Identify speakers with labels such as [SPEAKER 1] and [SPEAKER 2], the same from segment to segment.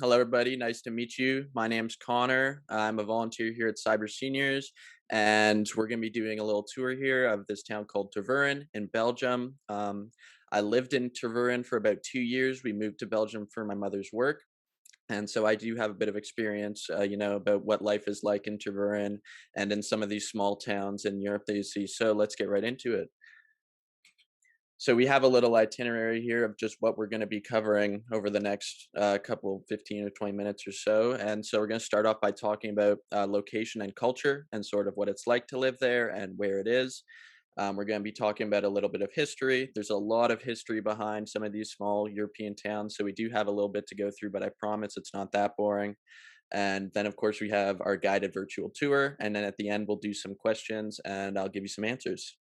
[SPEAKER 1] Hello, everybody. Nice to meet you. My name's Connor. I'm a volunteer here at Cyber Seniors, and we're going to be doing a little tour here of this town called Tervuren in Belgium. I lived in Tervuren for about 2 years. We moved to Belgium for my mother's work. And so I do have a bit of experience, about what life is like in Tervuren and in some of these small towns in Europe that you see. So let's get right into it. So we have a little itinerary here of just what we're going to be covering over the next couple 15 or 20 minutes or so. And so we're going to start off by talking about location and culture and sort of what it's like to live there and where it is. We're going to be talking about a little bit of history. There's a lot of history behind some of these small European towns, so we do have a little bit to go through, but I promise it's not that boring. And then, of course, we have our guided virtual tour. And then at the end, we'll do some questions and I'll give you some answers.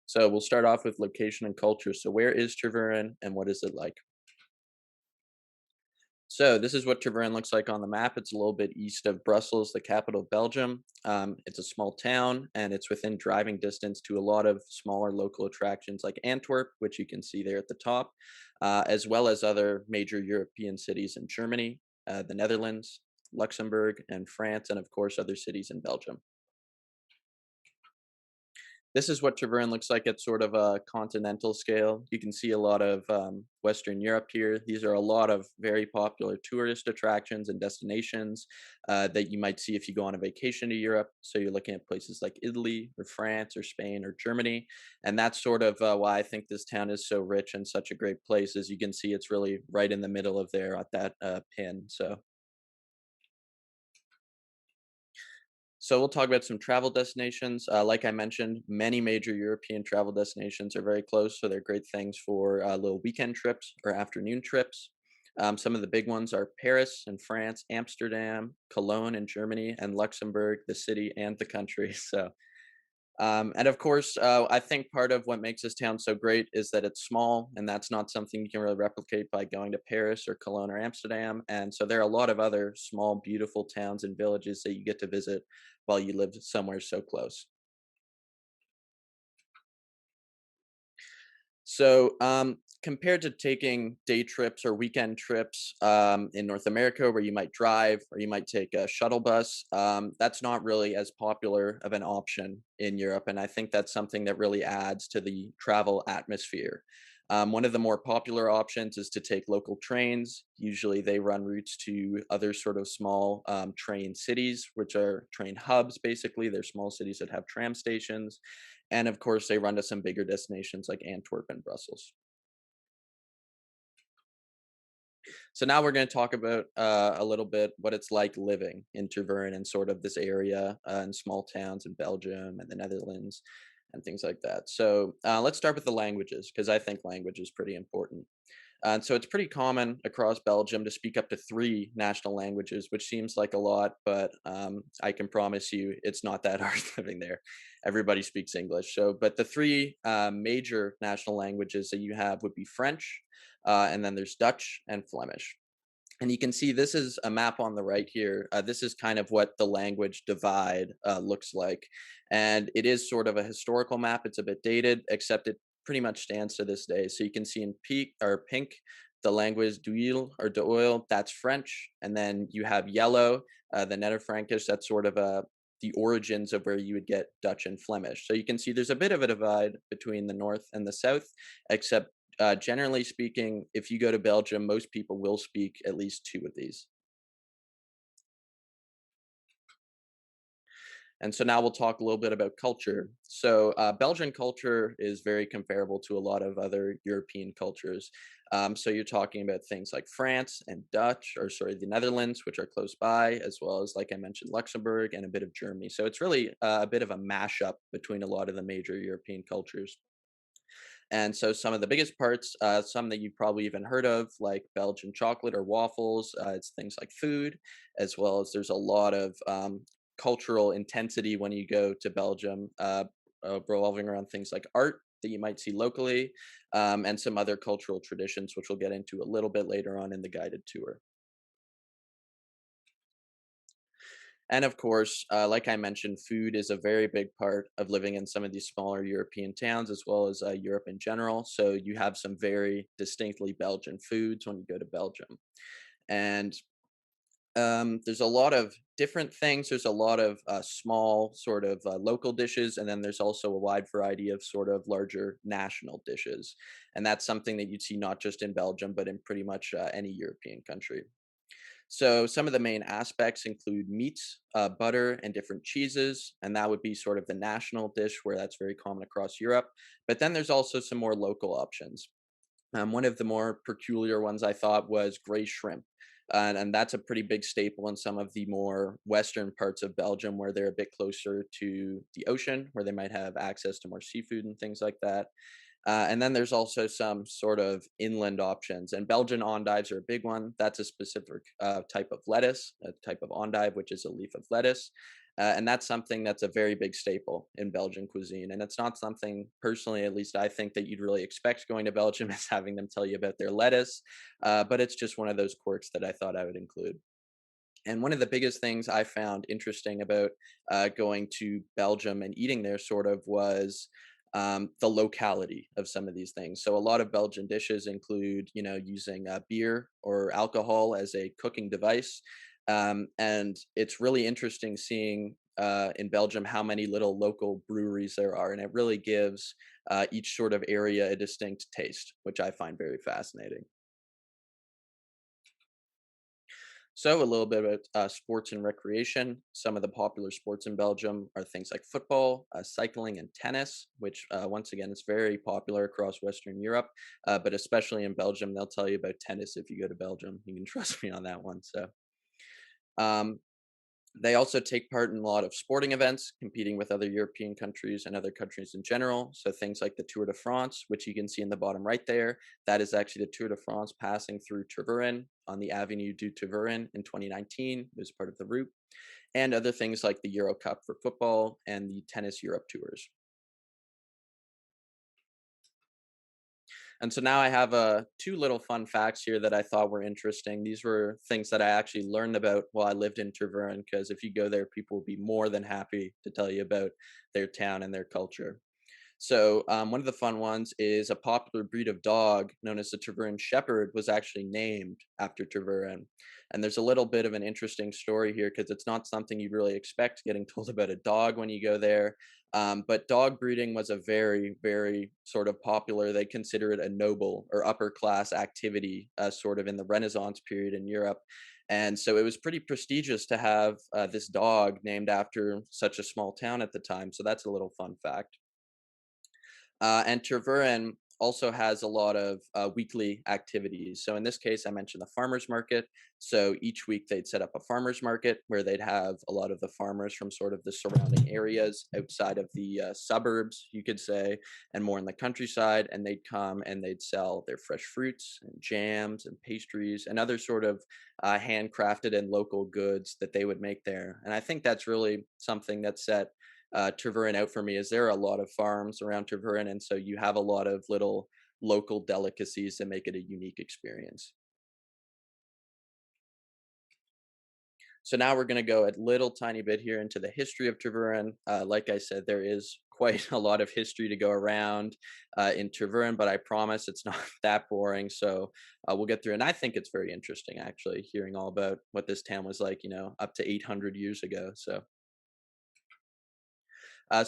[SPEAKER 1] So we'll start off with location and culture. So where is Tervuren and what is it like? So this is what Tervuren looks like on the map. It's a little bit east of Brussels, the capital of Belgium. It's a small town and it's within driving distance to a lot of smaller local attractions like Antwerp, which you can see there at the top, as well as other major European cities in Germany, the Netherlands, Luxembourg, and France, and of course other cities in Belgium. This is what Tervuren looks like at sort of a continental scale. You can see a lot of Western Europe here. These are a lot of very popular tourist attractions and destinations that you might see if you go on a vacation to Europe. So you're looking at places like Italy or France or Spain or Germany. And that's sort of why I think this town is so rich and such a great place. As you can see, it's really right in the middle of there at that pin. So we'll talk about some travel destinations. Like I mentioned, many major European travel destinations are very close, so they're great things for little weekend trips or afternoon trips. Some of the big ones are Paris in France, Amsterdam, Cologne in Germany, and Luxembourg, the city and the country. And of course, I think part of what makes this town so great is that it's small, and that's not something you can really replicate by going to Paris or Cologne or Amsterdam. And so there are a lot of other small, beautiful towns and villages that you get to visit while you live somewhere so close. Compared to taking day trips or weekend trips in North America, where you might drive or you might take a shuttle bus, that's not really as popular of an option in Europe. And I think that's something that really adds to the travel atmosphere. One of the more popular options is to take local trains. Usually they run routes to other sort of small train cities, which are train hubs, basically. They're small cities that have tram stations. And of course, they run to some bigger destinations like Antwerp and Brussels. So now we're going to talk about a little bit what it's like living in Tervuren and sort of this area in small towns in Belgium and the Netherlands and things like that. So let's start with the languages because I think language is pretty important. And so it's pretty common across Belgium to speak up to three national languages, which seems like a lot, but I can promise you it's not that hard living there. Everybody speaks English. But the three major national languages that you have would be French, and then there's Dutch and Flemish. And you can see this is a map on the right here. This is kind of what the language divide looks like. And it is sort of a historical map. It's a bit dated, except it pretty much stands to this day. So you can see in pink, the language d'oil or d'oil, that's French. And then you have yellow, the Nederfrankish, that's sort of the origins of where you would get Dutch and Flemish. So you can see there's a bit of a divide between the north and the south, except generally speaking, if you go to Belgium, most people will speak at least two of these. And so now we'll talk a little bit about culture. So Belgian culture is very comparable to a lot of other European cultures. So you're talking about things like France and Dutch, or sorry, the Netherlands, which are close by, as well as, like I mentioned, Luxembourg and a bit of Germany. So it's really a bit of a mashup between a lot of the major European cultures. And so some of the biggest parts, some that you've probably even heard of, like Belgian chocolate or waffles, it's things like food, as well as there's a lot of cultural intensity when you go to Belgium, revolving around things like art that you might see locally, and some other cultural traditions, which we'll get into a little bit later on in the guided tour. And of course, like I mentioned, food is a very big part of living in some of these smaller European towns, as well as Europe in general. So you have some very distinctly Belgian foods when you go to Belgium. And there's a lot of different things. There's a lot of small, sort of local dishes, and then there's also a wide variety of sort of larger national dishes. And that's something that you'd see not just in Belgium, but in pretty much any European country. So some of the main aspects include meats, butter, and different cheeses, and that would be sort of the national dish where that's very common across Europe. But then there's also some more local options. One of the more peculiar ones I thought was gray shrimp. And that's a pretty big staple in some of the more western parts of Belgium where they're a bit closer to the ocean, where they might have access to more seafood and things like that. And then there's also some sort of inland options, and Belgian endives are a big one. That's a specific type of lettuce, a type of endive, which is a leaf of lettuce. And that's something that's a very big staple in Belgian cuisine. And it's not something, personally, at least I think, that you'd really expect going to Belgium is having them tell you about their lettuce. But it's just one of those quirks that I thought I would include. And one of the biggest things I found interesting about going to Belgium and eating there sort of was the locality of some of these things. So a lot of Belgian dishes include, using beer or alcohol as a cooking device. And it's really interesting seeing in Belgium how many little local breweries there are. And it really gives each sort of area a distinct taste, which I find very fascinating. So, a little bit about sports and recreation. Some of the popular sports in Belgium are things like football, cycling, and tennis, which, once again, is very popular across Western Europe. But especially in Belgium, they'll tell you about tennis if you go to Belgium. You can trust me on that one. Um, they also take part in a lot of sporting events, competing with other European countries and other countries in general. So things like the Tour de France, which you can see in the bottom right there, that is actually the Tour de France passing through Tervuren on the Avenue du Tervuren in 2019. It was part of the route. And other things like the Euro Cup for football and the Tennis Europe Tours. And so now I have two little fun facts here that I thought were interesting. These were things that I actually learned about while I lived in Tervuren, because if you go there, people will be more than happy to tell you about their town and their culture. So one of the fun ones is a popular breed of dog known as the Tervuren Shepherd was actually named after Tervuren. And there's a little bit of an interesting story here because it's not something you really expect getting told about a dog when you go there. But dog breeding was a very, very sort of popular, they consider it a noble or upper class activity, sort of in the Renaissance period in Europe. And so it was pretty prestigious to have this dog named after such a small town at the time. So that's a little fun fact. And Tervuren also has a lot of weekly activities. So in this case, I mentioned the farmers market. So each week they'd set up a farmers market where they'd have a lot of the farmers from sort of the surrounding areas outside of the suburbs, you could say, and more in the countryside. And they'd come and they'd sell their fresh fruits and jams and pastries and other sort of handcrafted and local goods that they would make there. And I think that's really something that set Tervuren out for me is there are a lot of farms around Tervuren, and so you have a lot of little local delicacies that make it a unique experience. So now we're going to go a little tiny bit here into the history of Tervuren. Like I said, there is quite a lot of history to go around in Tervuren, but I promise it's not that boring. So we'll get through, and I think it's very interesting actually hearing all about what this town was like, up to 800 years ago. So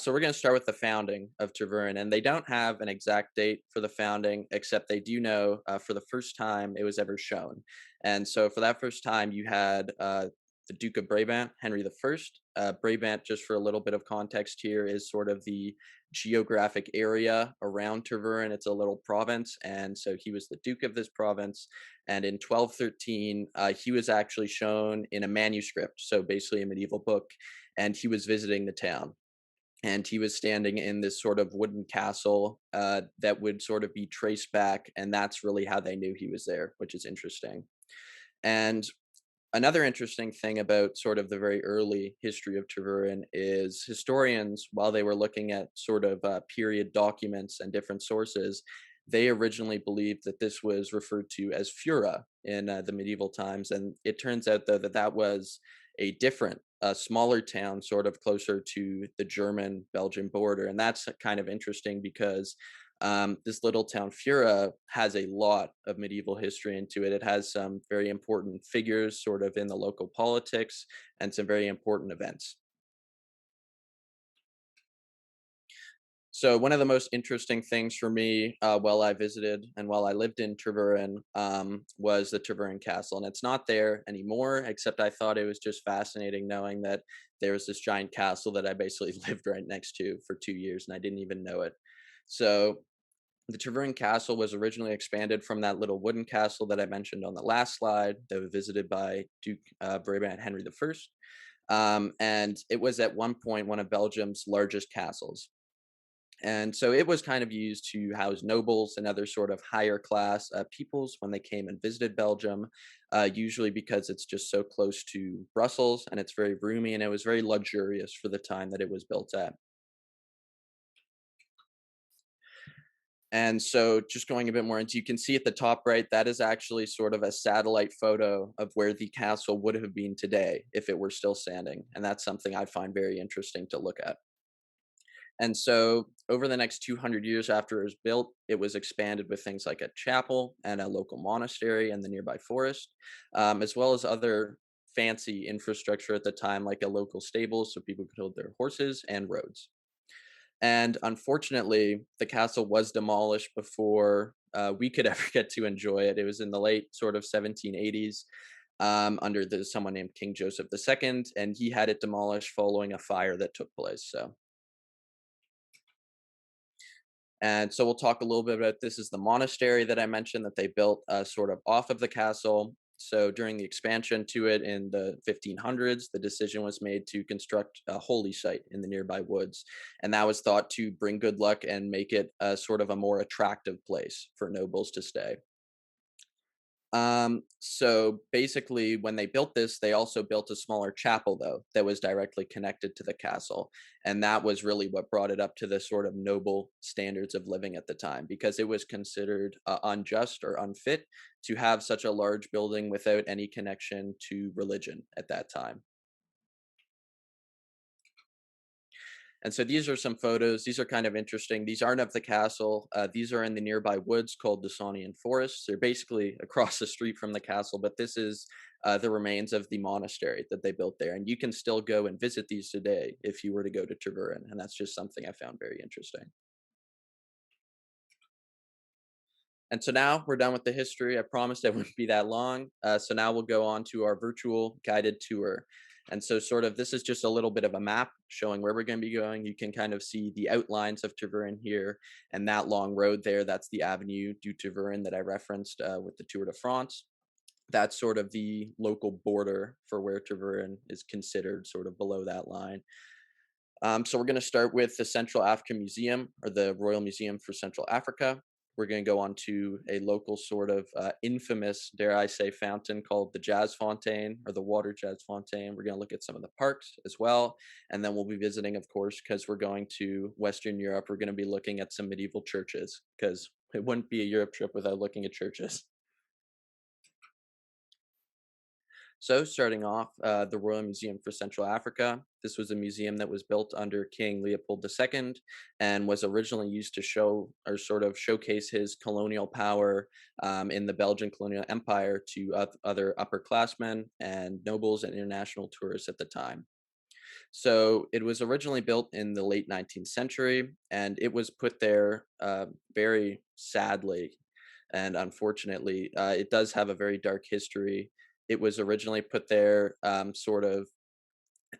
[SPEAKER 1] we're going to start with the founding of Tervuren, and they don't have an exact date for the founding, except they do know for the first time it was ever shown. And so for that first time, you had the Duke of Brabant, Henry the First. Brabant, just for a little bit of context here, is sort of the geographic area around Tervuren. It's a little province, and so he was the Duke of this province. And in 1213, he was actually shown in a manuscript, so basically a medieval book, and he was visiting the town and he was standing in this sort of wooden castle that would sort of be traced back, and that's really how they knew he was there, which is interesting. And another interesting thing about sort of the very early history of Tervuren is historians, while they were looking at sort of period documents and different sources, they originally believed that this was referred to as Fura in the medieval times, and it turns out though that that was a different a smaller town, sort of closer to the German-Belgian border, and that's kind of interesting because this little town Fura has a lot of medieval history into it. It has some very important figures, sort of in the local politics, and some very important events. So one of the most interesting things for me while I visited and while I lived in Tervuren was the Tervuren Castle, and it's not there anymore. Except I thought it was just fascinating knowing that there was this giant castle that I basically lived right next to for 2 years, and I didn't even know it. So the Tervuren Castle was originally expanded from that little wooden castle that I mentioned on the last slide that was visited by Duke Brabant Henry I. And it was at one point one of Belgium's largest castles. And so it was kind of used to house nobles and other sort of higher class peoples when they came and visited Belgium, usually because it's just so close to Brussels and it's very roomy and it was very luxurious for the time that it was built at. And so just going a bit more into, you can see at the top right, that is actually sort of a satellite photo of where the castle would have been today if it were still standing. And that's something I find very interesting to look at. And so over the next 200 years after it was built, it was expanded with things like a chapel and a local monastery in the nearby forest, as well as other fancy infrastructure at the time, like a local stable so people could hold their horses and roads. And unfortunately, the castle was demolished before we could ever get to enjoy it. It was in the late sort of 1780s under someone named King Joseph II, and he had it demolished following a fire that took place. So and so we'll talk a little bit about this is the monastery that I mentioned that they built sort of off of the castle. So during the expansion to it in the 1500s, the decision was made to construct a holy site in the nearby woods. And that was thought to bring good luck and make it sort of a more attractive place for nobles to stay. So basically, when they built this, they also built a smaller chapel, though, that was directly connected to the castle. And that was really what brought it up to the sort of noble standards of living at the time, because it was considered unjust or unfit to have such a large building without any connection to religion at that time. And so these are some photos. These are kind of interesting. These aren't of the castle. These are in the nearby woods called the Saunian Forest. They're basically across the street from the castle, but this is the remains of the monastery that they built there. And you can still go and visit these today if you were to go to Tervuren. And that's just something I found very interesting. And so now we're done with the history. I promised it wouldn't be that long. So now we'll go on to our virtual guided tour. And so, sort of, this is just a little bit of a map showing where we're going to be going. You can kind of see the outlines of Tervuren here, and that long road there. That's the Avenue du Tervuren that I referenced with the Tour de France. That's sort of the local border for where Tervuren is considered, sort of below that line. So we're going to start with the Central African Museum, or the Royal Museum for Central Africa. We're going to go on to a local sort of infamous, dare I say, fountain called the Jazz Fontaine or the Water Jazz Fontaine. We're going to look at some of the parks as well. And then we'll be visiting, of course, because we're going to Western Europe. We're going to be looking at some medieval churches because it wouldn't be a Europe trip without looking at churches. So, starting off, the Royal Museum for Central Africa. This was a museum that was built under King Leopold II and was originally used to show or sort of showcase his colonial power in the Belgian colonial empire to other upperclassmen and nobles and international tourists at the time. So, it was originally built in the late 19th century and it was put there very sadly and unfortunately, it does have a very dark history. It was originally put there sort of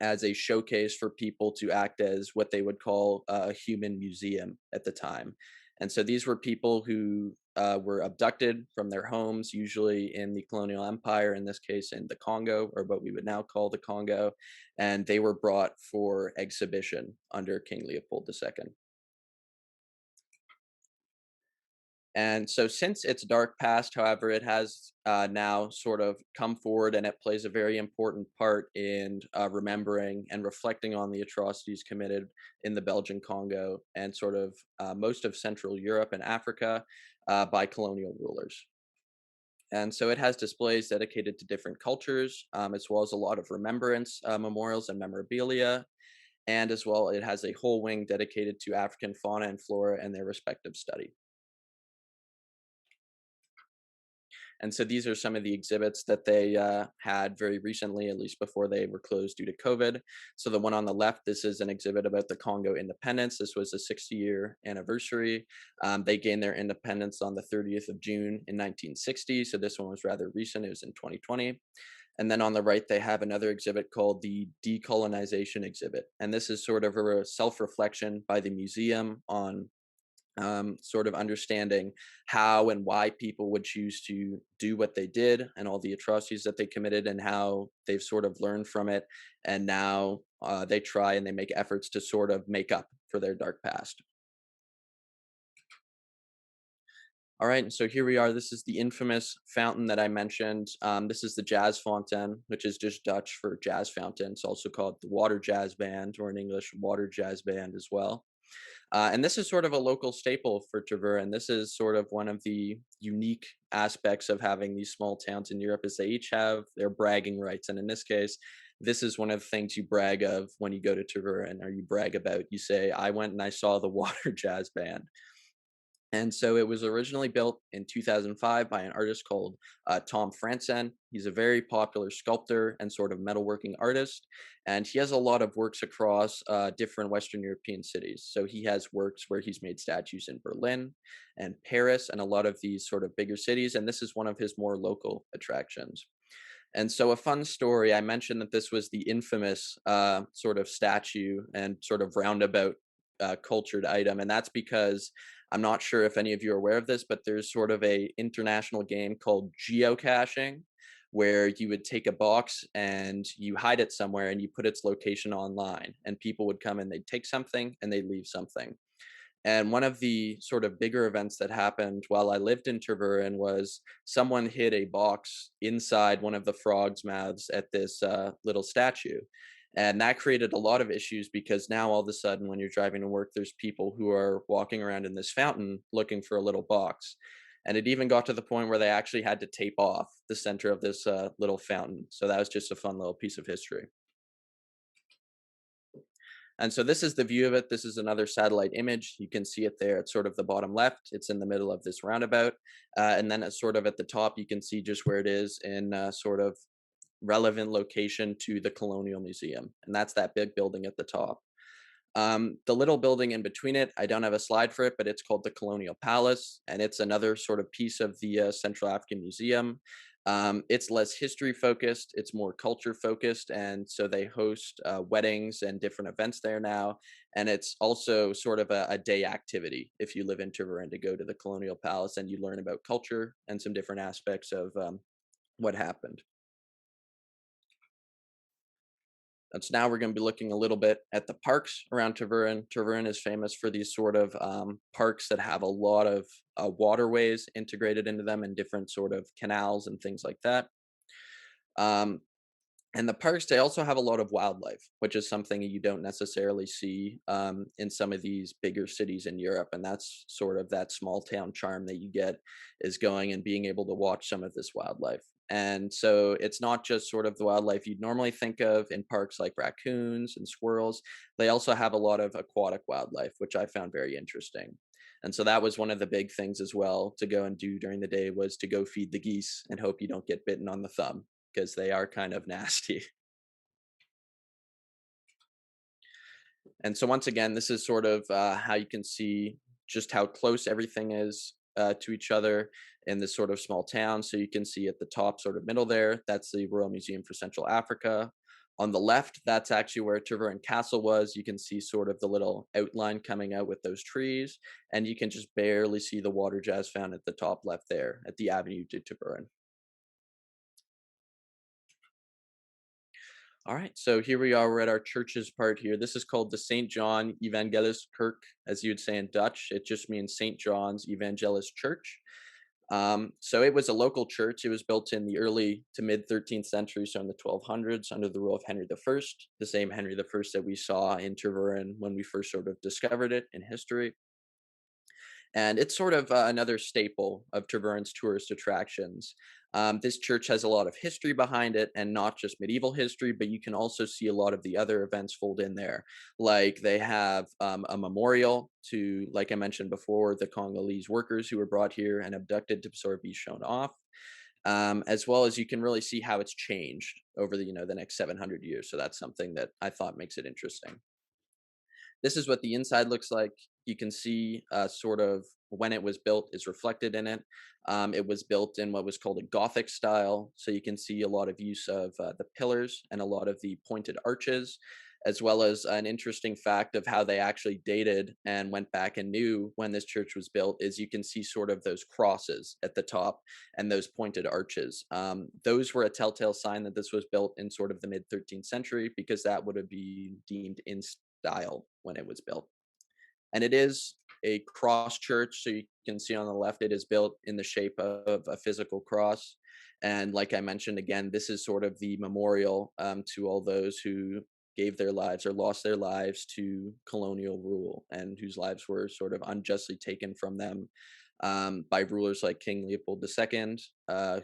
[SPEAKER 1] as a showcase for people to act as what they would call a human museum at the time. And so these were people who were abducted from their homes, usually in the colonial empire, in this case in the Congo, or what we would now call the Congo, and they were brought for exhibition under King Leopold II. And so, since its dark past, however, it has now sort of come forward and it plays a very important part in remembering and reflecting on the atrocities committed in the Belgian Congo and sort of most of Central Europe and Africa by colonial rulers. And so it has displays dedicated to different cultures, as well as a lot of remembrance memorials and memorabilia. And as well, it has a whole wing dedicated to African fauna and flora and their respective study. And so these are some of the exhibits that they had very recently, at least before they were closed due to COVID. So the one on the left, this is an exhibit about the Congo independence. This was a 60-year anniversary. They gained their independence on the 30th of June in 1960. So this one was rather recent. It was in 2020. And then on the right, they have another exhibit called the Decolonization Exhibit. And this is sort of a self reflection by the museum on sort of understanding how and why people would choose to do what they did and all the atrocities that they committed and how they've sort of learned from it. And now they try and they make efforts to sort of make up for their dark past. All right, and so here we are. This is the infamous fountain that I mentioned. This is the Jazz Fountain, which is just Dutch for jazz fountain. It's also called the Water Jazz Band, or in English, Water Jazz Band as well. And this is sort of a local staple for Tervuren. This is sort of one of the unique aspects of having these small towns in Europe is they each have their bragging rights. And in this case, this is one of the things you brag of when you go to Tervuren, or you brag about. You say, I went and I saw the Water Jazz Band. And so it was originally built in 2005 by an artist called Tom Franzen. He's a very popular sculptor and sort of metalworking artist. And he has a lot of works across different Western European cities. So he has works where he's made statues in Berlin and Paris and a lot of these sort of bigger cities. And this is one of his more local attractions. And so, a fun story, I mentioned that this was the infamous sort of statue and sort of roundabout cultured item. And that's because I'm not sure if any of you are aware of this, but there's sort of a international game called geocaching where you would take a box and you hide it somewhere and you put its location online and people would come and they'd take something and they'd leave something. And one of the sort of bigger events that happened while I lived in Tervuren was someone hid a box inside one of the frogs' mouths at this little statue. And that created a lot of issues because now all of a sudden, when you're driving to work, there's people who are walking around in this fountain looking for a little box. And it even got to the point where they actually had to tape off the center of this little fountain. So that was just a fun little piece of history. And so this is the view of it. This is another satellite image. You can see it there at sort of the bottom left. It's in the middle of this roundabout. And then it's sort of at the top, you can see just where it is in sort of relevant location to the Colonial Museum. And that's that big building at the top. The little building in between it, I don't have a slide for it, but it's called the Colonial Palace, and it's another sort of piece of the Central African Museum. It's less history focused, it's more culture focused, and so they host weddings and different events there now. And it's also sort of a day activity if you live in Tervuren to go to the Colonial Palace and you learn about culture and some different aspects of what happened. And so now we're going to be looking a little bit at the parks around Tervuren. Tervuren is famous for these sort of parks that have a lot of waterways integrated into them and different sort of canals and things like that. Um, and the parks, they also have a lot of wildlife, which is something you don't necessarily see in some of these bigger cities in Europe. And that's sort of that small town charm that you get is going and being able to watch some of this wildlife. And so it's not just sort of the wildlife you'd normally think of in parks like raccoons and squirrels. They also have a lot of aquatic wildlife, which I found very interesting. And so that was one of the big things as well to go and do during the day was to go feed the geese and hope you don't get bitten on the thumb because they are kind of nasty. And so once again, this is sort of how you can see just how close everything is to each other in this sort of small town. So you can see at the top, sort of middle there, that's the Royal Museum for Central Africa. On the left, that's actually where Tervuren Castle was. You can see sort of the little outline coming out with those trees, and you can just barely see the water jazz fountain at the top left there at the Avenue de Tervuren. All right, so here we are. We're at our churches part here. This is called the St. John Evangelist Kirk, as you would say in Dutch. It just means St. John's Evangelist Church. So it was a local church. It was built in the early to mid 13th century, so in the 1200s, under the rule of Henry I, the same Henry I that we saw in Tervuren when we first sort of discovered it in history. And it's sort of another staple of Tervuren's tourist attractions. This church has a lot of history behind it, and not just medieval history, but you can also see a lot of the other events fold in there. Like they have a memorial to, like I mentioned before, the Congolese workers who were brought here and abducted to sort of be shown off. As well as you can really see how it's changed over the next 700 years. So that's something that I thought makes it interesting. This is what the inside looks like. You can see sort of when it was built is reflected in it. It was built in what was called a Gothic style. So you can see a lot of use of the pillars and a lot of the pointed arches, as well as an interesting fact of how they actually dated and went back and knew when this church was built is you can see sort of those crosses at the top and those pointed arches. Those were a telltale sign that this was built in sort of the mid 13th century because that would have been deemed in style when it was built. And it is a cross church. So you can see on the left, it is built in the shape of a physical cross. And like I mentioned, again, this is sort of the memorial to all those who gave their lives or lost their lives to colonial rule and whose lives were sort of unjustly taken from them by rulers like King Leopold II,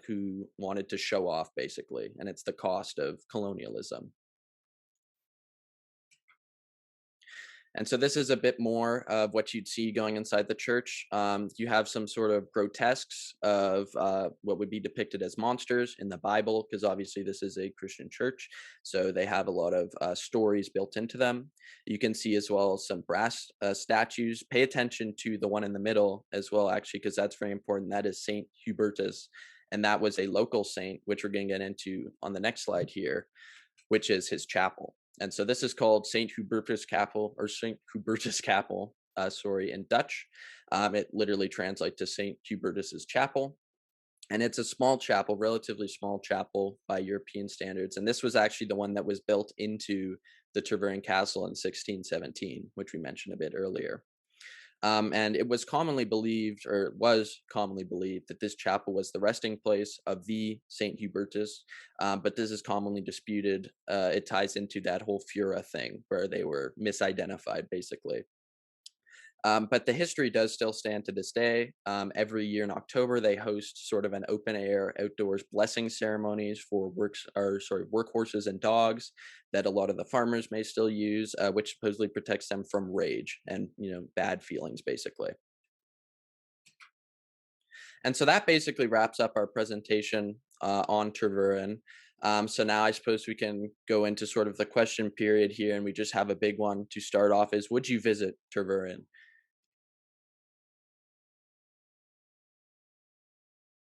[SPEAKER 1] who wanted to show off, basically. And it's the cost of colonialism. And so this is a bit more of what you'd see going inside the church. You have some sort of grotesques of what would be depicted as monsters in the Bible, because obviously this is a Christian church. So they have a lot of stories built into them. You can see as well some brass statues. Pay attention to the one in the middle as well, actually, because that's very important. That is Saint Hubertus. And that was a local saint, which we're going to get into on the next slide here, which is his chapel. And so this is called Saint Hubertus Chapel or Saint Hubertus Chapel, sorry, in Dutch. It literally translates to Saint Hubertus's chapel. And it's a small chapel, relatively small chapel by European standards. And this was actually the one that was built into the Tervuren Castle in 1617, which we mentioned a bit earlier. And it was commonly believed, or it was commonly believed, that this chapel was the resting place of the Saint Hubertus. But this is commonly disputed. It ties into that whole Fura thing where they were misidentified, basically. But the history does still stand to this day. Every year in October, they host sort of an open air outdoors blessing ceremonies for workhorses and dogs that a lot of the farmers may still use, which supposedly protects them from rage and bad feelings, basically. And so that basically wraps up our presentation on Tervuren. So now I suppose we can go into sort of the question period here, and we just have a big one to start off: is would you visit Tervuren?